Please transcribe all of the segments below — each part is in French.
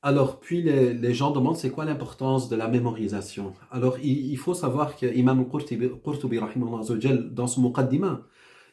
Alors, puis les gens demandent c'est quoi l'importance de la mémorisation. Alors, il faut savoir que Imam al-Qurtubi, rahimahullah azza wa jal, dans son Muqaddimah,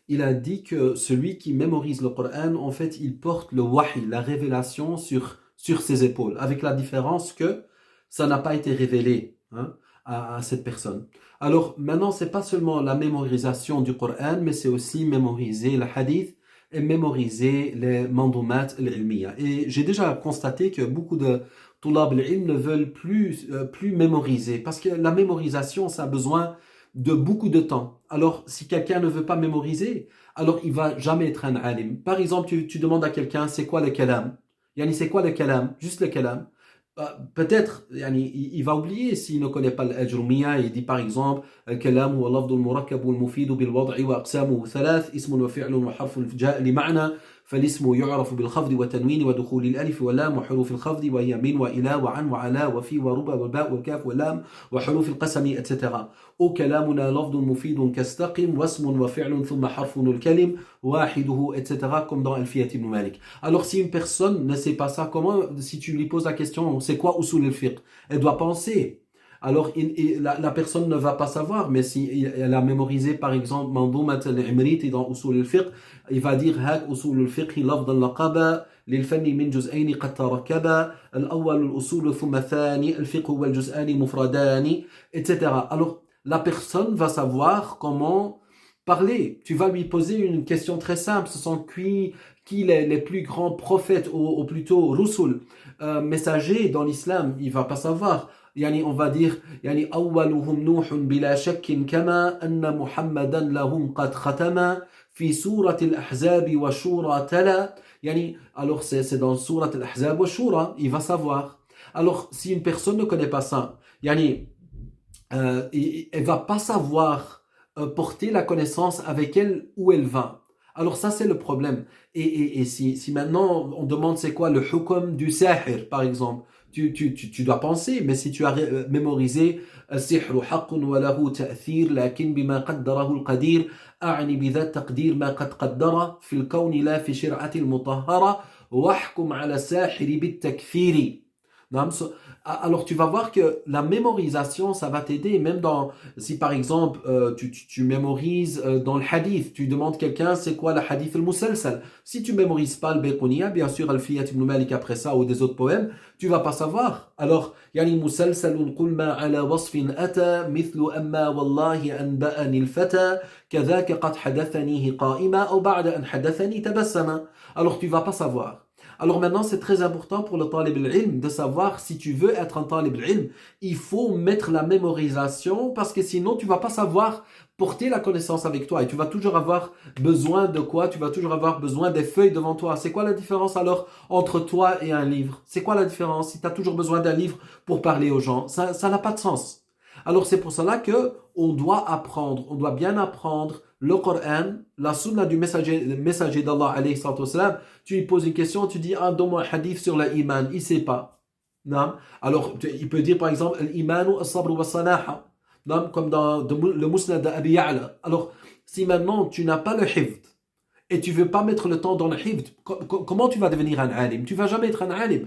il a dit que celui qui mémorise le Coran, en fait, il porte le wahi, la révélation sur ses épaules, avec la différence que ça n'a pas été révélé hein, à cette personne. Alors maintenant, c'est pas seulement la mémorisation du Coran, mais c'est aussi mémoriser le hadith et mémoriser les mandumat al-ilmiya. Et j'ai déjà constaté que beaucoup de tulab al-ilm ne veulent plus mémoriser, parce que la mémorisation, ça a besoin de beaucoup de temps. Alors, si quelqu'un ne veut pas mémoriser, alors il va jamais être un alim. Par exemple, tu demandes à quelqu'un, c'est quoi le kalam? Yani, c'est quoi le kalam? Juste le kalam. Peut-être, yani, il va oublier s'il ne connaît pas l'ajrumiyya. Il dit par exemple, الكلام هو اللفظ المركب المفيد بالوضع وأقسامه ثلاث اسم وفعل وحرف جاء لمعنى فالاسم يعرف بالخفض والتنوين ودخول الألف واللام وحروف الخفض وهي من وإلى وعن وعلى وفي وربا والباء والكاف واللام وحروف القسم etc. أو كلامنا لفظ مفيد كاستقم واسم وفعل ثم حرف الكلم واحده etc. comme dans Alfiyat ibn Malik. Alors si une personne ne sait pas ça, comment, si tu lui poses la question, c'est quoi usul al-fiqh? Elle doit penser. Alors, la personne ne va pas savoir, mais si elle a mémorisé, par exemple, Mandumat al-Imrit et dans Usul al-Fiqh, il va dire, هاك أصول الفقه لفظ اللقب للفن من جزئين قد تركبا الأول الأصول ثم الثاني الفقه والجزءان مفردان etc. Alors, la personne va savoir comment parler. Tu vas lui poser une question très simple. Ce sont qui les plus grands prophètes, ou plutôt Rusul, messagers dans l'islam, il va pas savoir. يعني on va dire يعني أولهم نوح بلا شك كما أن محمدا لهم قد ختم في سورة الأحزاب والشورى تلا يعني alors c'est dans سورة الأحزاب والشورى il va savoir. Alors si une personne ne connaît pas ça يعني elle va pas savoir porter la connaissance avec elle où elle va. Alors ça c'est le problème. Et si maintenant on demande c'est quoi le hukm du sahir par exemple, tu dois penser, mais si tu as mémorisé السحر حق وله تأثير لكن بما قدره القدير أعني بذا التقدير ما قد قدر في الكون لا في شرعة المطهرة واحكم على الساحر بالتكفير. Alors tu vas voir que la mémorisation, ça va t'aider, même dans, si par exemple tu mémorises dans le hadith, tu demandes quelqu'un c'est quoi le hadith al-musalsal. Si tu mémorises pas le Bayquniya, bien sûr Alfiyat ibn Malik après ça ou des autres poèmes, tu vas pas savoir. Alors, يعني مسلسل قل ما على وصف أتى مثل أما والله أنبأني الفتى كذاك قد حدثنيه قائما أو بعد أن حدثني تبسما. Alors tu vas pas savoir. Alors maintenant, c'est très important pour le talib al-ilm de savoir si tu veux être un talib al-ilm, il faut mettre la mémorisation parce que sinon tu vas pas savoir porter la connaissance avec toi et tu vas toujours avoir besoin de quoi? Tu vas toujours avoir besoin des feuilles devant toi. C'est quoi la différence alors entre toi et un livre? C'est quoi la différence si tu as toujours besoin d'un livre pour parler aux gens? Ça n'a pas de sens. Alors c'est pour cela que on doit apprendre, on doit bien apprendre le Coran, la sunna du messager d'Allah alayhi salatu wassalam. Tu lui poses une question, tu dis donne-moi un hadith sur l'iman, il sait pas. Non? Alors il peut dire par exemple l'imanu as-sabr wa sanaha, comme dans le Musnad d'Abi Ya'la. Alors si maintenant tu n'as pas le hifd et tu veux pas mettre le temps dans le hifd, comment tu vas devenir un alim? Tu vas jamais être un alim.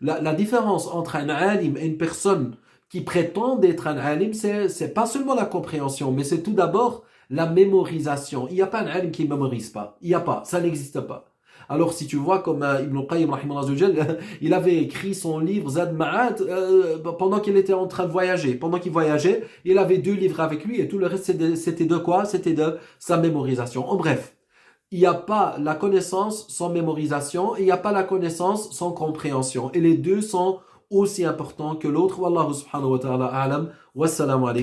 La différence entre un alim et une personne qui prétend être un alim, c'est pas seulement la compréhension, mais c'est tout d'abord la mémorisation. Il n'y a pas un alim qui ne mémorise pas. Il n'y a pas, ça n'existe pas. Alors si tu vois comme Ibn al-Qayyim rahimahullah, il avait écrit son livre Zad Ma'ad pendant qu'il était en train de voyager. Pendant qu'il voyageait, il avait 2 livres avec lui et tout le reste c'était de quoi? C'était de sa mémorisation. En bref, il n'y a pas la connaissance sans mémorisation et il n'y a pas la connaissance sans compréhension. Et les deux sont aussi importants que l'autre. Wallahu subhanahu wa ta'ala a'lam. Wassalamu alaikum.